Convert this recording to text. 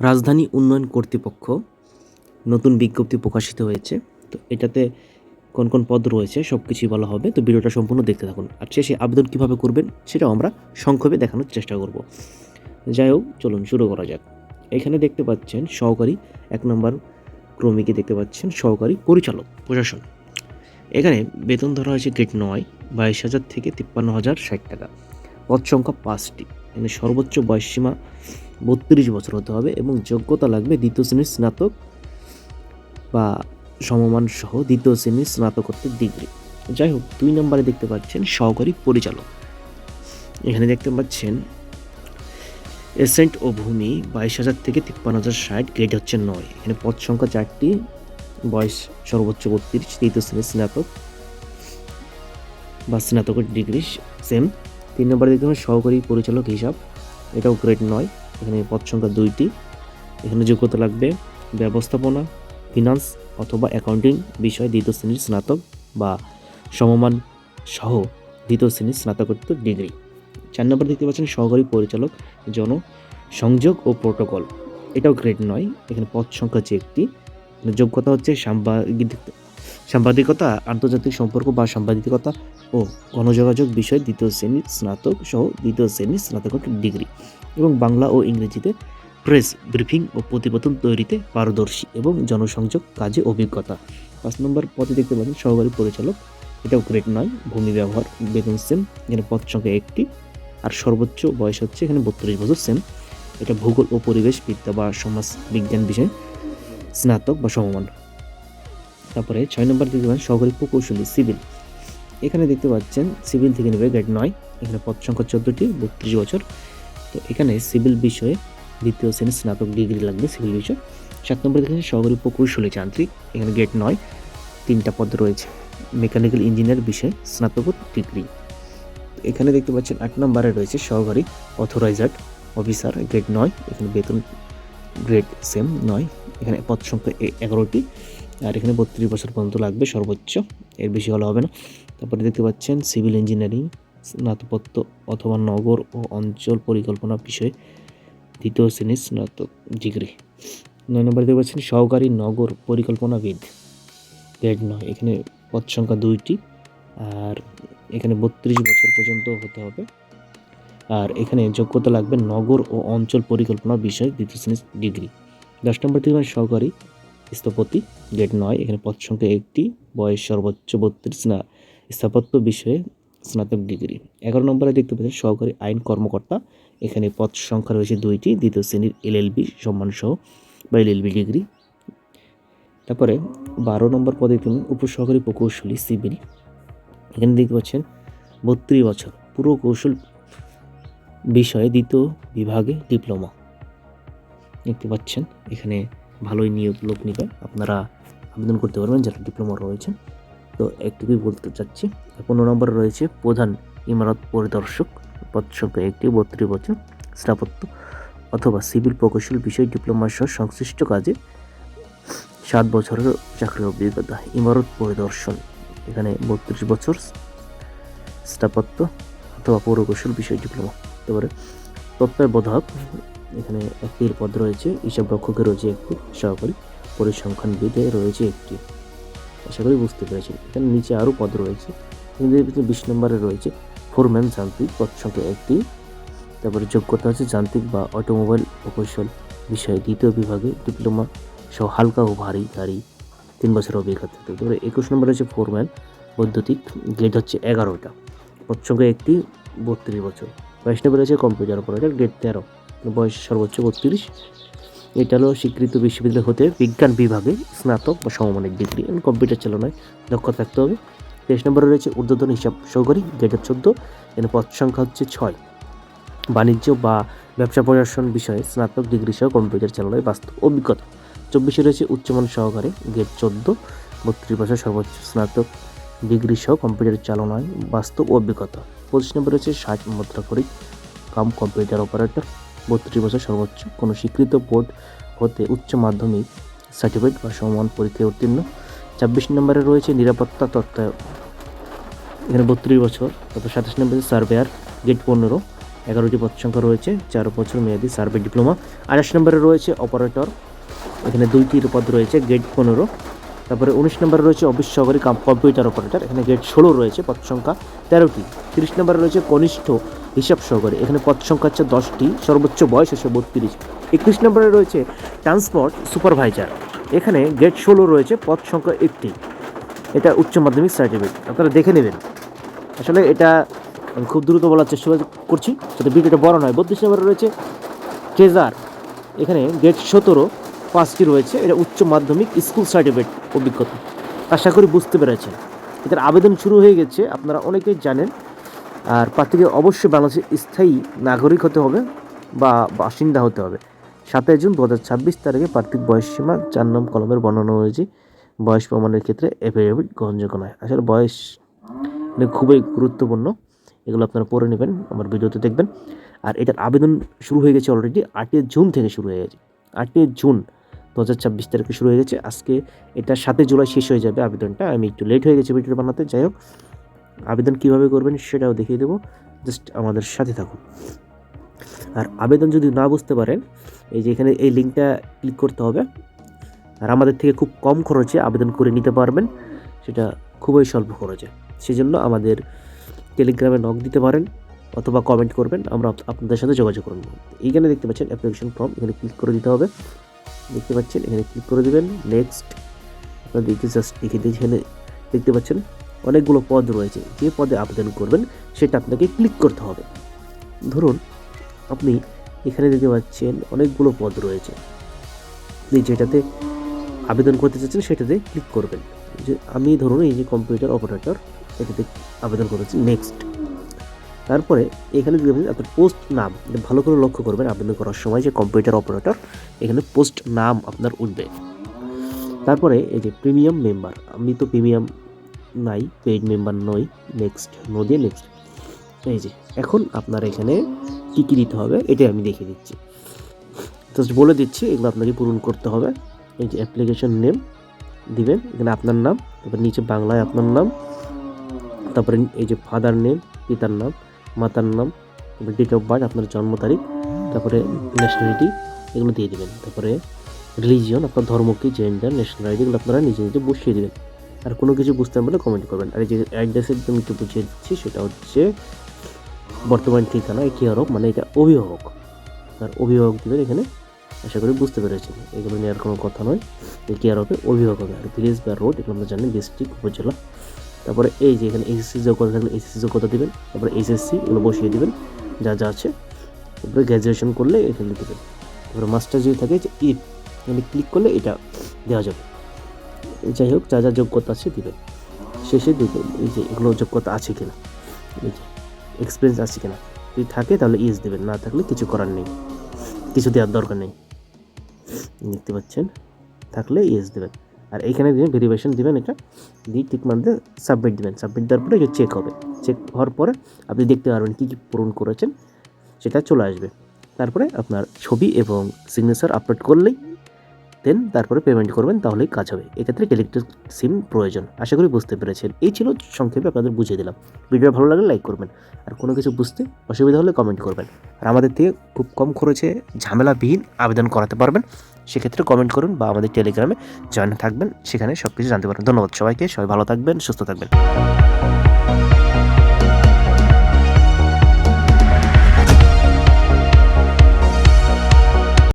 রাজধানী উন্নয়ন কর্তৃপক্ষ নতুন বিজ্ঞপ্তি প্রকাশিত হয়েছে। তো এটাতে কোন কোন পদ রয়েছে সব কিছুই বলা হবে। তো ভিডিওটা সম্পূর্ণ দেখতে থাকুন। আর শেষে আবেদন কিভাবে করবেন সেটাও আমরা সংক্ষেপে দেখানোর চেষ্টা করব। যাই হোক, চলুন শুরু করা যাক। এখানে দেখতে পাচ্ছেন সহকারী 1 নম্বর ক্রমিকে দেখতে পাচ্ছেন সহকারী পরিচালক প্রশাসন। এখানে বেতন ধরা হয়েছে গ্রেড 9, 22,000 থেকে 53,060 টাকা। পদ সংখ্যা 5টি। এখানে সর্বোচ্চ বয়সসীমা 32 বছর হতে হবে এবং যোগ্যতা লাগবে দ্বিতীয় শ্রেণীর স্নাতক বা সমমান সহ দ্বিতীয় শ্রেণীর স্নাতকোত্তর ডিগ্রি। যাই হোক, 2 নম্বরে দেখতে পাচ্ছেন সহকারী পরিচালক। এখানে দেখতে পাচ্ছেন এসেন্ট ও ভূমি 22,000 থেকে 53,060, গ্রেড হচ্ছে 9। এখানে পদ সংখ্যা 4টি, বয়স সর্বোচ্চ 32, দ্বিতীয় শ্রেণীর স্নাতক বা স্নাতকের ডিগ্রি সেম। 3 নম্বরে দেখতে পাবেন সহকারী পরিচালক হিসাব, এটাও গ্রেড 9। এখানে পদ সংখ্যা 2টি। এখানে যোগ্যতা লাগবে ব্যবস্থাপনা, ফিনান্স অথবা অ্যাকাউন্টিং বিষয়ে দ্বিতীয় শ্রেণীর স্নাতক বা সমমান সহ দ্বিতীয় শ্রেণীর স্নাতকোত্তর ডিগ্রি। 4 নম্বর দেখতে পাচ্ছেন সহকারী পরিচালক জনসংযোগ ও প্রোটোকল, এটাও গ্রেড 9। এখানে পদ সংখ্যা হচ্ছে 1টি। যোগ্যতা হচ্ছে সাংবাদিকতা, আন্তর্জাতিক সম্পর্ক বা সাংবাদিকতা ও গণযোগাযোগ বিষয়ে দ্বিতীয় শ্রেণীর স্নাতক সহ দ্বিতীয় শ্রেণীর স্নাতকোত্তর ডিগ্রি এবং বাংলা ও ইংরেজিতে প্রেস ব্রিফিং ও প্রতিবেদন তৈরিতে পারদর্শী এবং জনসংযোগ কাজে অভিজ্ঞতা। 5 নম্বর পদে দেখতে পাচ্ছেন সহকারী পরিচালক, এটাও গ্রেড 9, ভূমি ব্যবহার, বেতন সেম। এখানে পদ সংখ্যা 1টি আর সর্বোচ্চ বয়স হচ্ছে এখানে 32 বছর সেম। এটা ভূগোল ও পরিবেশ বিদ্যা বা সমাজ বিজ্ঞান বিষয়ে স্নাতক বা সমমান। তারপরে 6 নম্বর দেখতে পাচ্ছেন সহকারী প্রকৌশলী সিভিল। এখানে দেখতে পাচ্ছেন সিভিল থেকে নেবে গ্রেড 9। এখানে পদ সংখ্যা 14টি, 32 বছর। তো এখানে সিভিল বিষয়ে দ্বিতীয় শ্রেণীর স্নাতক ডিগ্রি লাগবে সিভিল বিষয়। 7 নম্বরে দেখেন সহকারী প্রকৌশলী যান্ত্রিক, এখানে গ্রেড 9, 3টা পদ রয়েছে। মেকানিক্যাল ইঞ্জিনিয়ার বিষয়ে স্নাতকোত্তর ডিগ্রি। এখানে দেখতে পাচ্ছেন 8 নম্বরে রয়েছে সহকারী অথরাইজার অফিসার, গ্রেড 9। এখানে বেতন গ্রেড সেম 9। এখানে পদ সংখ্যা 11টি আর এখানে 32 বছর পর্যন্ত লাগবে সর্বোচ্চ, এর বেশি হলে হবে না। তারপরে দেখতে পাচ্ছেন সিভিল ইঞ্জিনিয়ারিং স্নাতকোত্তর অথবা নগর ও অঞ্চল পরিকল্পনা বিষয়ে দ্বিতীয় শ্রেণীর স্নাতক ডিগ্রি। 9 নম্বরে দেখতে পাচ্ছেন সহকারী নগর পরিকল্পনাবিদ, গ্রেড 9। এখানে পদ সংখ্যা 2টি আর এখানে 32 বছর পর্যন্ত হতে হবে আর এখানে যোগ্যতা লাগবে নগর ও অঞ্চল পরিকল্পনা বিষয়ে দ্বিতীয় শ্রেণীর ডিগ্রি। 10 নম্বর দেখবেন সহকারী স্থপতি, গ্রেড 9। এখানে পদ সংখ্যা 1টি, বয়স সর্বোচ্চ 32 না স্থাপত্য বিষয়ে স্নাতক ডিগ্রি। 11 নম্বরে দেখতে পাচ্ছেন সহকারী আইন কর্মকর্তা, এখানে পদ সংখ্যা রয়েছে 2টি, দ্বিতীয় শ্রেণীর এলএলবি সম্মান সহ বা এলএলবি ডিগ্রি। তারপরে 12 নম্বর পদে দেখবেন উপসহকারী প্রকৌশলী সিভিল, এখানে দেখতে পাচ্ছেন 32 বছর, পুরো কৌশল বিষয়ে দ্বিতীয় বিভাগে ডিপ্লোমা দেখতে পাচ্ছেন। এখানে ভালোই নিয়োগ লোক নিবে, আপনারা আবেদন করতে পারবেন যারা ডিপ্লোমা রয়েছেন। তো একটুকুই বলতে চাচ্ছি। 15 নম্বরে রয়েছে প্রধান ইমারত পরিদর্শক, পদ সংখ্যা 1টি, 32 বছর, স্থাপত্য অথবা সিভিল প্রকৌশল বিষয় ডিপ্লোমা সহ সংশ্লিষ্ট কাজে 7 বছরের চাকরির অভিজ্ঞতা। ইমারত পরিদর্শন, এখানে 32 বছর, স্থাপত্য অথবা পৌরকৌশল বিষয় ডিপ্লোমা। তারপরে তত্ত্বাবধায়ক, এখানে 1টির পদ রয়েছে। হিসাব রক্ষকে রয়েছে 1টি, সহকারী পরিসংখ্যানবিদে রয়েছে 1টি। আশা করি বুঝতে পেরেছেন। এখানে নিচে আরও পদ রয়েছে। 20 নম্বরে রয়েছে ফোরম্যান যান্ত্রিক, পদ সংখ্যা 1টি। তারপরে যোগ্যতা হচ্ছে যান্ত্রিক বা অটোমোবাইল প্রকৌশল বিষয়ে দ্বিতীয় বিভাগে ডিপ্লোমা সহ হালকা ও ভারী গাড়ি 3 বছরের অভিজ্ঞতা। তারপরে 21 নম্বরে রয়েছে ফোরম্যান বৈদ্যুতিক, গ্রেড হচ্ছে 11টা, পদ সংখ্যা 1টি, 32 বছর। 22 নম্বরে রয়েছে কম্পিউটার অপারেটর, গ্রেড 13, বয়স সর্বোচ্চ 32। এটা হলো স্বীকৃত বিশ্ববিদ্যালয় হতে বিজ্ঞান বিভাগে স্নাতক বা সমমানের ডিগ্রি এবং কম্পিউটার চালনায় দক্ষতা থাকতে হবে। 23 নম্বরে রয়েছে ঊর্ধ্বতন হিসাব সহকারী, গ্রেড 14। এখানে পদ সংখ্যা হচ্ছে 6। বাণিজ্য বা ব্যবসা প্রশাসন বিষয়ে স্নাতক ডিগ্রি সহ কম্পিউটার চালনায় বাস্তব অভিজ্ঞতা। 24 রয়েছে উচ্চমান সহকারী, গ্রেড 14, 32 বছর, সর্বোচ্চ স্নাতক ডিগ্রি সহ কম্পিউটার চালনায় বাস্তব অভিজ্ঞতা। 25 নম্বরে রয়েছে 60 মুদ্রাক্ষরিক কাম কম্পিউটার অপারেটর, 32 বছর, সর্বোচ্চ কোনো স্বীকৃত বোর্ড হতে উচ্চ মাধ্যমিক সার্টিফিকেট বা সমমান পরীক্ষায় উত্তীর্ণ। 26 নম্বরে রয়েছে নিরাপত্তা তত্ত্বায়ক, এখানে 32 বছর। তারপর 27 নম্বরে সার্ভেয়ার, গ্রেড 15, 11টি পদ সংখ্যা রয়েছে, 4 বছর মেয়াদি সার্ভে ডিপ্লোমা। 28 নম্বরে রয়েছে অপারেটর, এখানে 2টির পদ রয়েছে, গ্রেড 15। তারপরে 19 নম্বরে রয়েছে অফিস সহকারী কম্পিউটার অপারেটর, এখানে গ্রেড 16 রয়েছে, পদ সংখ্যা 13টি। 30 নম্বরে রয়েছে কনিষ্ঠ হিসাব সহকারী, এখানে পদ সংখ্যা হচ্ছে 10টি, সর্বোচ্চ বয়স হচ্ছে 32। 21 নম্বরে রয়েছে ট্রান্সপোর্ট সুপারভাইজার, এখানে গ্রেড 16 রয়েছে, পদ সংখ্যা 1টি। এটা উচ্চ মাধ্যমিক সার্টিফিকেট, আপনারা দেখে নেবেন। আসলে এটা আমি খুব দ্রুত বলার চেষ্টা করছি যাতে ভিডিওটা বড় নয়। 32 নম্বরে রয়েছে ট্রেজার, এখানে গ্রেড 17 5টি রয়েছে, এটা উচ্চ মাধ্যমিক স্কুল সার্টিফিকেট অভিজ্ঞতা। আশা করি বুঝতে পেরেছেন। এটার আবেদন শুরু হয়ে গেছে, আপনারা অনেকেই জানেন। আর প্রার্থীকে অবশ্যই বাংলাদেশের স্থায়ী নাগরিক হতে হবে বা বাসিন্দা হতে হবে। 7 জুন 2026 তারিখে প্রার্থীর বয়সসীমা 4 নং কলমের বর্ণনা অনুযায়ী বয়স প্রমাণের ক্ষেত্রে এফিডেভিট গ্রহণযোগ্য নয়। আসলে বয়স খুবই গুরুত্বপূর্ণ, এগুলো আপনারা পড়ে নেবেন, আমার ভিডিওতে দেখবেন। আর এটার আবেদন শুরু হয়ে গেছে অলরেডি, 8 জুন থেকে শুরু হয়ে গেছে। 8 জুন 2026 তারিখে শুরু হয়ে গেছে। আজকে এটা 7 জুলাই শেষ হয়ে যাবে আবেদনটা। আমি একটু লেট হয়ে গেছে ভিডিওটা বানাতে। যাই হোক, আবেদন কীভাবে করবেন সেটাও দেখিয়ে দেবো, জাস্ট আমাদের সাথে থাকুন। আর আবেদন যদি না বুঝতে পারেন, এই যে এখানে এই লিঙ্কটা ক্লিক করতে হবে। আর আমাদের থেকে খুব কম খরচে আবেদন করে নিতে পারবেন, সেটা খুবই স্বল্প খরচে। সেজন্য আমাদের টেলিগ্রামে নক দিতে পারেন অথবা কমেন্ট করবেন, আমরা আপনাদের সাথে যোগাযোগ করব। এইখানে দেখতে পাচ্ছেন অ্যাপ্লিকেশন ফর্ম, এখানে ক্লিক করে দিতে হবে। দেখতে পাচ্ছেন এখানে ক্লিক করে দেবেন, নেক্সট। আপনারা দেখতে জাস্ট দেখে এখানে দেখতে পাচ্ছেন অনেকগুলো পদ রয়েছে, যে পদে আবেদন করবেন সেটা আপনাকে ক্লিক করতে হবে। ধরুন আপনি এখানে দেখতে পাচ্ছেন অনেকগুলো পদ রয়েছে, আপনি যেটাতে আবেদন করতে চাচ্ছেন সেটাতে ক্লিক করবেন। যে আমি ধরুন এই যে কম্পিউটার অপারেটর, এটাতে আবেদন করেছি, নেক্সট। তারপরে এখানে দেখবেন আপনার পোস্ট নাম, এটা ভালো করে লক্ষ্য করবেন আবেদন করার সময় যে কম্পিউটার অপারেটর, এখানে পোস্ট নাম আপনার উঠবে। তারপরে এই যে প্রিমিয়াম মেম্বার, আমি তো প্রিমিয়াম নাই, পেইড মেম্বার নই, নেক্সট, নো দিয়ে নেক্সট। এই যে এখন আপনার এখানে কী কী দিতে হবে এটা আমি দেখিয়ে দিচ্ছি, জাস্ট বলে দিচ্ছি, এগুলো আপনাকে পূরণ করতে হবে। এই যে অ্যাপ্লিকেশন নেম দিবেন, এখানে আপনার নাম, তারপর নিচে বাংলায় আপনার নাম, তারপরে এই যে ফাদার নেম, পিতার নাম, মাতার নাম, তারপরে ডেট অফ বার্থ, আপনার জন্ম তারিখ, তারপরে ন্যাশনালিটি, এগুলো দিয়ে দেবেন। তারপরে রিলিজিয়ন, আপনার ধর্ম কি, জেন্ডার, ন্যাশনালিটি, এগুলো আপনারা নিজে নিজে বসিয়ে দেবেন। আর কোনো কিছু বুঝতে না পারলে কমেন্ট করবেন। আর এই যে অ্যাড্রেসের জন্য একটু বুঝিয়ে দিচ্ছি, সেটা হচ্ছে বর্তমান ঠিকানা, কেয়ার অফ, মানে এটা অভিভাবক, আর অভিভাবক দেবেন এখানে। আশা করি বুঝতে পেরেছেন, এগুলো নেওয়ার কোনো কথা নয়, এই কেয়ার অফে অভিভাবক হবে। আর ভিলেজ বা রোড, এগুলো আমরা জানি ডিস্ট্রিক্ট, উপজেলা। তারপরে এই যে এখানে এসএসসি যোগ্যতা থাকলে এসএসসি যোগ্যতা দেবেন, তারপরে এসএসসি এগুলো বসিয়ে দেবেন যা যা আছে। তারপরে গ্র্যাজুয়েশন করলে এখানে দেবেন। তারপরে মাস্টার যদি থাকে যে ইফ, এখানে ক্লিক করলে এটা দেওয়া যাবে। যাই হোক, যা যা যোগ্যতা আছে দেবেন। শেষে দেবেন এই যে এগুলো যোগ্যতা আছে কিনা, এই যে এক্সপিরিয়েন্স আছে কিনা, যদি থাকে তাহলে ইয়েস দেবেন, না থাকলে কিছু করার নেই, কিছু দেওয়ার দরকার নেই। দেখতে পাচ্ছেন, থাকলে ইয়েস দেবেন। আর এইখানে দিয়ে ভেরিফিকেশন দেবেন, এটা দিয়ে টিক মার্ক দিয়ে সাবমিট দেবেন। সাবমিট দেওয়ার পরে এটা চেক হবে, চেক হওয়ার পরে আপনি দেখতে পারবেন কী কী পূরণ করেছেন, সেটা চলে আসবে। তারপরে আপনার ছবি এবং সিগনেচার আপলোড করলেই দেন তারপরে পেমেন্ট করবেন, তাহলেই কাজ হবে। এক্ষেত্রে ইলেকট্রিক সিম প্রয়োজন। আশা করি বুঝতে পেরেছেন। এই ছিল সংক্ষেপে আপনাদের বুঝিয়ে দিলাম। ভিডিও ভালো লাগলে লাইক করবেন, আর কোনো কিছু বুঝতে অসুবিধা হলে কমেন্ট করবেন। আর আমাদের থেকে খুব কম খরচে ঝামেলাবিহীন আবেদন করাতে পারবেন, সেক্ষেত্রে কমেন্ট করুন বা আমাদের টেলিগ্রামে জয়েন থাকবেন, সেখানে সব কিছু জানতে পারবেন। ধন্যবাদ সবাইকে, সবাই ভালো থাকবেন, সুস্থ থাকবেন।